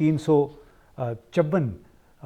354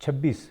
26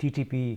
TTP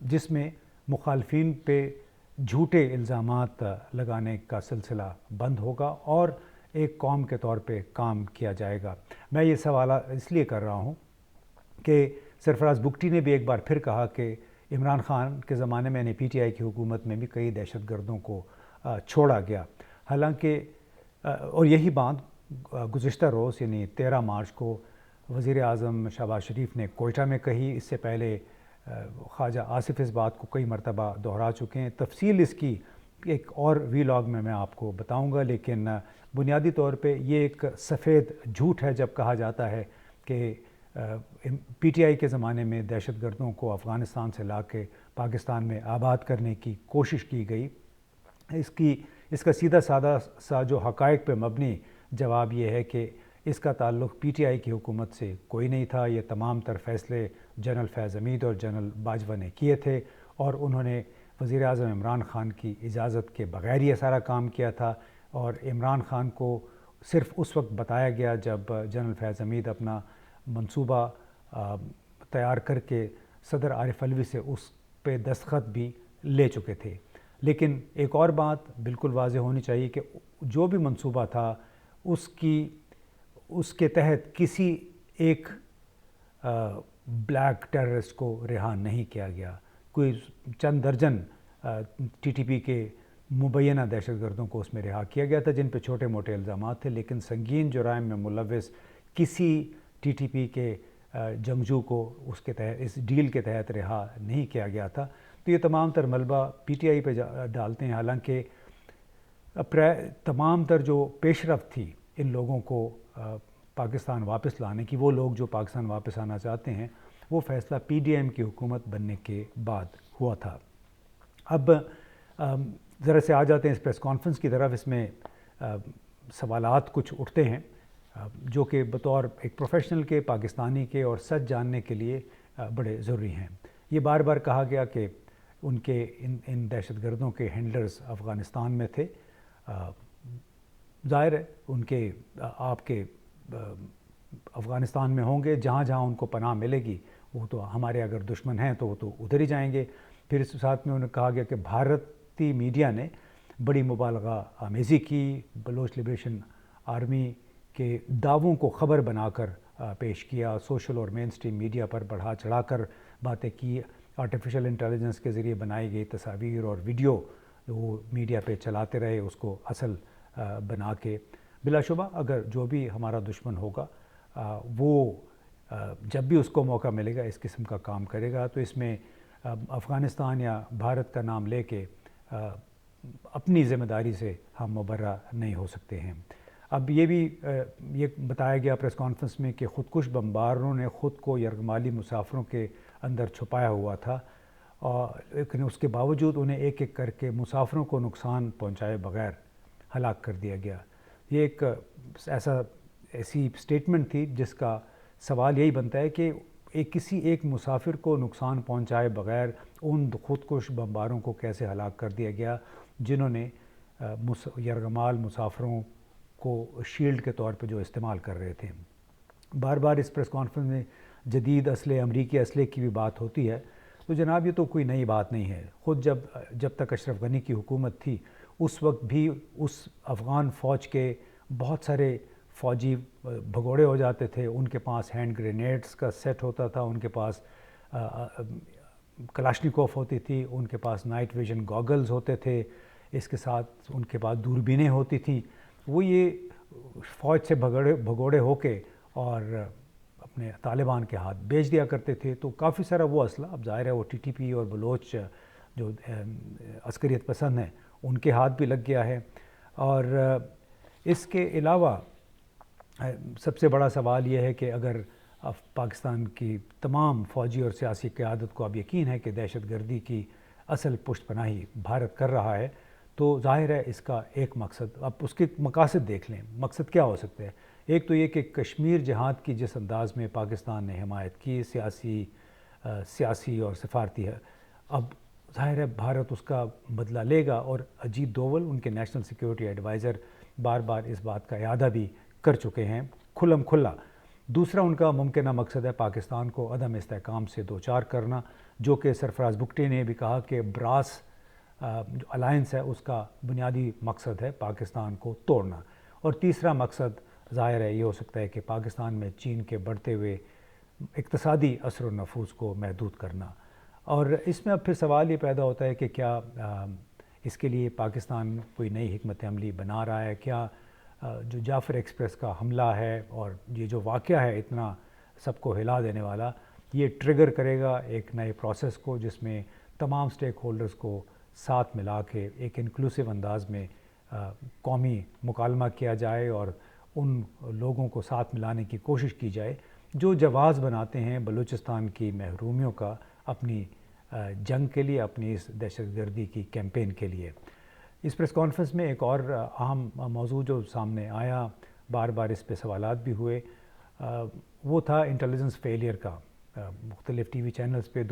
جس میں مخالفین پہ جھوٹے الزامات لگانے کا سلسلہ بند ہوگا اور ایک قوم کے طور پہ کام کیا جائے گا۔ میں یہ سوال اس لیے کر رہا ہوں کہ سرفراز بگٹی نے بھی ایک بار پھر کہا کہ عمران خان کے زمانے میں یعنی پی ٹی آئی کی حکومت میں بھی کئی دہشت گردوں کو چھوڑا گیا، حالانکہ اور یہی بات گزشتہ روز یعنی 13 مارچ کو وزیر اعظم شہباز شریف نے کوئٹہ میں کہی۔ اس سے پہلے خواجہ آصف اس بات کو کئی مرتبہ دہرا چکے ہیں۔ تفصیل اس کی ایک اور ویلاگ میں آپ کو بتاؤں گا، لیکن بنیادی طور پہ یہ ایک سفید جھوٹ ہے جب کہا جاتا ہے کہ پی ٹی آئی کے زمانے میں دہشت گردوں کو افغانستان سے لا کے پاکستان میں آباد کرنے کی کوشش کی گئی۔ اس کا سیدھا سادہ سا جو حقائق پہ مبنی جواب یہ ہے کہ اس کا تعلق پی ٹی آئی کی حکومت سے کوئی نہیں تھا۔ یہ تمام تر فیصلے جنرل فیض حمید اور جنرل باجوہ نے کیے تھے، اور انہوں نے وزیر اعظم عمران خان کی اجازت کے بغیر یہ سارا کام کیا تھا، اور عمران خان کو صرف اس وقت بتایا گیا جب جنرل فیض حمید اپنا منصوبہ تیار کر کے صدر عارف علوی سے اس پہ دستخط بھی لے چکے تھے۔ لیکن ایک اور بات بالکل واضح ہونی چاہیے کہ جو بھی منصوبہ تھا اس کے تحت کسی ایک بلیک ٹیررسٹ کو رہا نہیں کیا گیا۔ کوئی چند درجن ٹی ٹی پی کے مبینہ دہشت گردوں کو اس میں رہا کیا گیا تھا، جن پہ چھوٹے موٹے الزامات تھے، لیکن سنگین جرائم میں ملوث کسی ٹی ٹی پی کے جنگجو کو اس کے تحت اس ڈیل کے تحت رہا نہیں کیا گیا تھا۔ تو یہ تمام تر ملبہ پی ٹی آئی پہ ڈالتے ہیں، حالانکہ تمام تر جو پیش رفت تھی ان لوگوں کو پاکستان واپس لانے کی، وہ لوگ جو پاکستان واپس آنا چاہتے ہیں، وہ فیصلہ پی ڈی ایم کی حکومت بننے کے بعد ہوا تھا۔ اب ذرا سے آ جاتے ہیں اس پریس کانفرنس کی طرف۔ اس میں سوالات کچھ اٹھتے ہیں جو کہ بطور ایک پروفیشنل کے، پاکستانی کے اور سچ جاننے کے لیے بڑے ضروری ہیں۔ یہ بار بار کہا گیا کہ ان کے ان دہشت گردوں کے ہینڈلرز افغانستان میں تھے۔ ظاہر ہے ان کے آپ کے افغانستان میں ہوں گے، جہاں جہاں ان کو پناہ ملے گی وہ تو ہمارے اگر دشمن ہیں تو وہ تو ادھر ہی جائیں گے۔ پھر اس ساتھ میں انہوں نے کہا گیا کہ بھارتی میڈیا نے بڑی مبالغہ آمیزی کی، بلوچ لبریشن آرمی کے دعووں کو خبر بنا کر پیش کیا، سوشل اور مین سٹریم میڈیا پر بڑھا چڑھا کر باتیں کی، آرٹیفیشل انٹیلیجنس کے ذریعے بنائی گئی تصاویر اور ویڈیو وہ میڈیا پہ چلاتے رہے اس کو اصل بنا کے۔ بلا شبہ اگر جو بھی ہمارا دشمن ہوگا وہ جب بھی اس کو موقع ملے گا اس قسم کا کام کرے گا، تو اس میں افغانستان یا بھارت کا نام لے کے اپنی ذمہ داری سے ہم مبرہ نہیں ہو سکتے ہیں۔ اب یہ بھی یہ بتایا گیا پریس کانفرنس میں کہ خودکش بمباروں نے خود کو یرغمالی مسافروں کے اندر چھپایا ہوا تھا، لیکن اس کے باوجود انہیں ایک ایک کر کے مسافروں کو نقصان پہنچائے بغیر ہلاک کر دیا گیا۔ یہ ایسی اسٹیٹمنٹ تھی جس کا سوال یہی بنتا ہے کہ کسی ایک مسافر کو نقصان پہنچائے بغیر ان خودکش بمباروں کو کیسے ہلاک کر دیا گیا جنہوں نے یرغمال مسافروں کو شیلڈ کے طور پہ جو استعمال کر رہے تھے۔ بار بار اس پریس کانفرنس میں جدید اسلحے، امریکی اسلحے کی بھی بات ہوتی ہے، تو جناب یہ تو کوئی نئی بات نہیں ہے۔ خود جب تک اشرف غنی کی حکومت تھی اس وقت بھی اس افغان فوج کے بہت سارے فوجی بھگوڑے ہو جاتے تھے، ان کے پاس ہینڈ گرینیڈز کا سیٹ ہوتا تھا، ان کے پاس کلاشنیکوف ہوتی تھی، ان کے پاس نائٹ ویژن گاگلز ہوتے تھے، اس کے ساتھ ان کے پاس دوربینیں ہوتی تھیں۔ وہ یہ فوج سے بھگوڑے ہو کے اور اپنے طالبان کے ہاتھ بیچ دیا کرتے تھے۔ تو کافی سارا وہ اسلحہ اب ظاہر ہے وہ ٹی ٹی پی اور بلوچ جو عسکریت پسند ہیں ان کے ہاتھ بھی لگ گیا ہے۔ اور اس کے علاوہ سب سے بڑا سوال یہ ہے کہ اگر پاکستان کی تمام فوجی اور سیاسی قیادت کو اب یقین ہے کہ دہشت گردی کی اصل پشت پناہی بھارت کر رہا ہے، تو ظاہر ہے اس کا ایک مقصد، اب اس کے مقاصد دیکھ لیں، مقصد کیا ہو سکتا ہے۔ ایک تو یہ کہ کشمیر جہاد کی جس انداز میں پاکستان نے حمایت کی، سیاسی اور سفارتی ہے، اب ظاہر ہے بھارت اس کا بدلہ لے گا، اور اجیت دوول ان کے نیشنل سیکیورٹی ایڈوائزر بار بار اس بات کا اعادہ بھی کر چکے ہیں کھلم کھلا۔ دوسرا ان کا ممکنہ مقصد ہے پاکستان کو عدم استحکام سے دوچار کرنا، جو کہ سرفراز بگٹی نے بھی کہا کہ براس جو الائنس ہے اس کا بنیادی مقصد ہے پاکستان کو توڑنا، اور تیسرا مقصد ظاہر ہے یہ ہو سکتا ہے کہ پاکستان میں چین کے بڑھتے ہوئے اقتصادی اثر و نفوذ کو محدود کرنا۔ اور اس میں اب پھر سوال یہ پیدا ہوتا ہے کہ کیا اس کے لیے پاکستان کوئی نئی حکمت عملی بنا رہا ہے؟ کیا جو جعفر ایکسپریس کا حملہ ہے اور یہ جو واقعہ ہے اتنا سب کو ہلا دینے والا، یہ ٹریگر کرے گا ایک نئے پروسیس کو جس میں تمام سٹیک ہولڈرز کو ساتھ ملا کے ایک انکلوسیو انداز میں قومی مکالمہ کیا جائے اور ان لوگوں کو ساتھ ملانے کی کوشش کی جائے جو جواز بناتے ہیں بلوچستان کی محرومیوں کا اپنی جنگ کے لیے، اپنی اس دہشت گردی کی کیمپین کے لیے۔ اس پریس کانفرنس میں ایک اور اہم موضوع جو سامنے آیا، بار بار اس پہ سوالات بھی ہوئے، وہ تھا انٹیلیجنس فیلئر کا۔ مختلف ٹی وی چینلز پہ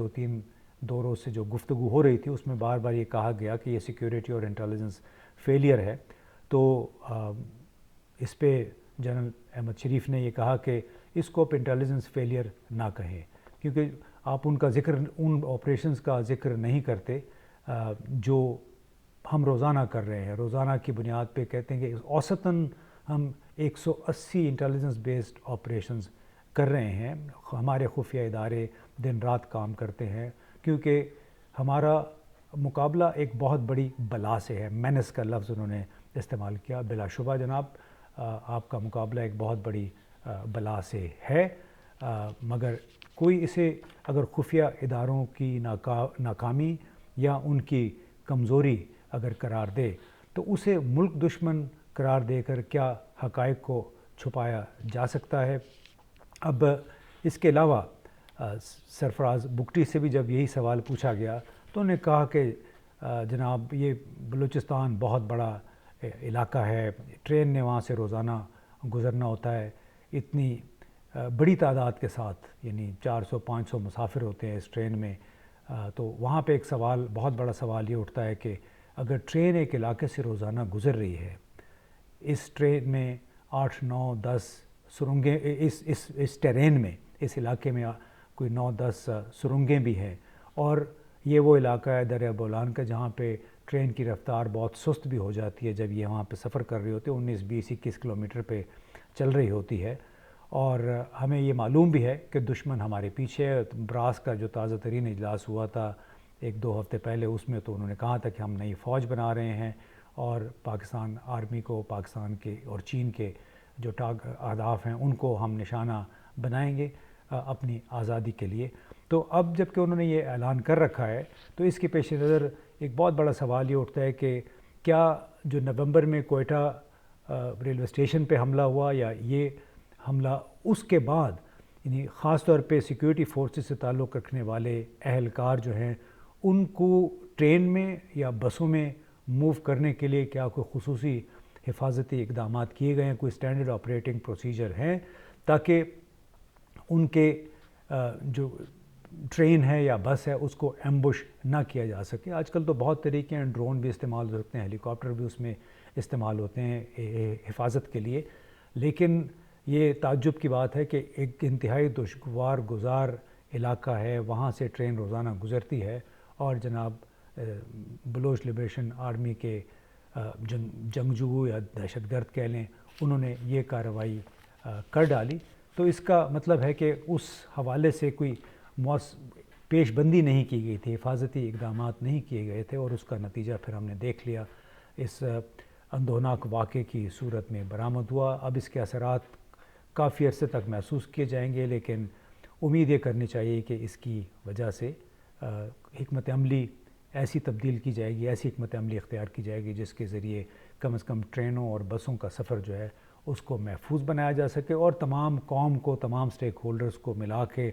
دو روز سے جو گفتگو ہو رہی تھی اس میں بار بار یہ کہا گیا کہ یہ سیکیورٹی اور انٹیلیجنس فیلئر ہے۔ تو اس پہ جنرل احمد شریف نے یہ کہا کہ اس کو انٹیلیجنس فیلئر نہ کہیں، کیونکہ آپ ان کا ذکر، ان آپریشنز کا ذکر نہیں کرتے جو ہم روزانہ کر رہے ہیں۔ روزانہ کی بنیاد پہ کہتے ہیں کہ اوسطاً ہم 180 انٹیلیجنس بیسڈ آپریشنز کر رہے ہیں، ہمارے خفیہ ادارے دن رات کام کرتے ہیں، کیونکہ ہمارا مقابلہ ایک بہت بڑی بلا سے ہے۔ مینس کا لفظ انہوں نے استعمال کیا۔ بلا شبہ جناب آپ کا مقابلہ ایک بہت بڑی بلا سے ہے، مگر کوئی اسے اگر خفیہ اداروں کی ناکامی یا ان کی کمزوری اگر قرار دے تو اسے ملک دشمن قرار دے کر کیا حقائق کو چھپایا جا سکتا ہے؟ اب اس کے علاوہ سرفراز بگٹی سے بھی جب یہی سوال پوچھا گیا تو انہوں نے کہا کہ جناب یہ بلوچستان بہت بڑا علاقہ ہے، ٹرین نے وہاں سے روزانہ گزرنا ہوتا ہے، اتنی بڑی تعداد کے ساتھ، یعنی 400-500 مسافر ہوتے ہیں اس ٹرین میں، تو وہاں پہ ایک سوال، بہت بڑا سوال یہ اٹھتا ہے کہ اگر ٹرین ایک علاقے سے روزانہ گزر رہی ہے، اس ٹرین میں 8-9-10 سرنگیں، اس ٹرین میں، اس علاقے میں کوئی 9-10 سرنگیں بھی ہیں، اور یہ وہ علاقہ ہے دریا بولان کا جہاں پہ ٹرین کی رفتار بہت سست بھی ہو جاتی ہے جب یہ وہاں پہ سفر کر رہی ہوتی ہے، 19-20-21 کلومیٹر پہ چل رہی ہوتی ہے، اور ہمیں یہ معلوم بھی ہے کہ دشمن ہمارے پیچھے ہے۔ براس کا جو تازہ ترین اجلاس ہوا تھا 1-2 ہفتے پہلے، اس میں تو انہوں نے کہا تھا کہ ہم نئی فوج بنا رہے ہیں اور پاکستان آرمی کو، پاکستان کے اور چین کے جو اہداف ہیں ان کو ہم نشانہ بنائیں گے اپنی آزادی کے لیے۔ تو اب جب کہ انہوں نے یہ اعلان کر رکھا ہے تو اس کے پیش نظر ایک بہت بڑا سوال یہ اٹھتا ہے کہ کیا جو نومبر میں کوئٹہ ریلوے اسٹیشن پہ حملہ ہوا، یا یہ حملہ اس کے بعد، یعنی خاص طور پہ سیکیورٹی فورسز سے تعلق رکھنے والے اہلکار جو ہیں ان کو ٹرین میں یا بسوں میں موو کرنے کے لیے کیا کوئی خصوصی حفاظتی اقدامات کیے گئے ہیں، کوئی اسٹینڈرڈ آپریٹنگ پروسیجر ہیں تاکہ ان کے جو ٹرین ہے یا بس ہے اس کو ایمبوش نہ کیا جا سکے؟ آج کل تو بہت طریقے ہیں، ڈرون بھی استعمال ہوتے ہیں، ہیلی کاپٹر بھی اس میں استعمال ہوتے ہیں حفاظت کے لیے، لیکن یہ تعجب کی بات ہے کہ ایک انتہائی دشوار گزار علاقہ ہے، وہاں سے ٹرین روزانہ گزرتی ہے، اور جناب بلوچ لبریشن آرمی کے جنگجو یا دہشت گرد کہہ لیں، انہوں نے یہ کارروائی کر ڈالی۔ تو اس کا مطلب ہے کہ اس حوالے سے کوئی پیش بندی نہیں کی گئی تھی، حفاظتی اقدامات نہیں کیے گئے تھے، اور اس کا نتیجہ پھر ہم نے دیکھ لیا، اس اندوہناک واقعے کی صورت میں برآمد ہوا۔ اب اس کے اثرات کافی عرصے تک محسوس کیے جائیں گے، لیکن امید یہ کرنی چاہیے کہ اس کی وجہ سے حکمت عملی ایسی تبدیل کی جائے گی، ایسی حکمت عملی اختیار کی جائے گی جس کے ذریعے کم از کم ٹرینوں اور بسوں کا سفر جو ہے اس کو محفوظ بنایا جا سکے، اور تمام قوم کو، تمام سٹیک ہولڈرز کو ملا کے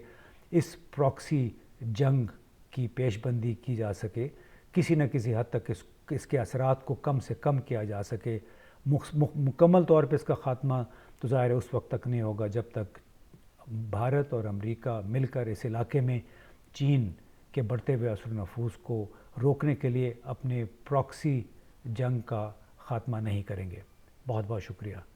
اس پراکسی جنگ کی پیش بندی کی جا سکے، کسی نہ کسی حد تک اس کے اثرات کو کم سے کم کیا جا سکے۔ مکمل طور پہ اس کا خاتمہ تو ظاہر ہے اس وقت تک نہیں ہوگا جب تک بھارت اور امریکہ مل کر اس علاقے میں چین کے بڑھتے ہوئے اثر و نفوذ کو روکنے کے لیے اپنے پراکسی جنگ کا خاتمہ نہیں کریں گے۔ بہت بہت شکریہ۔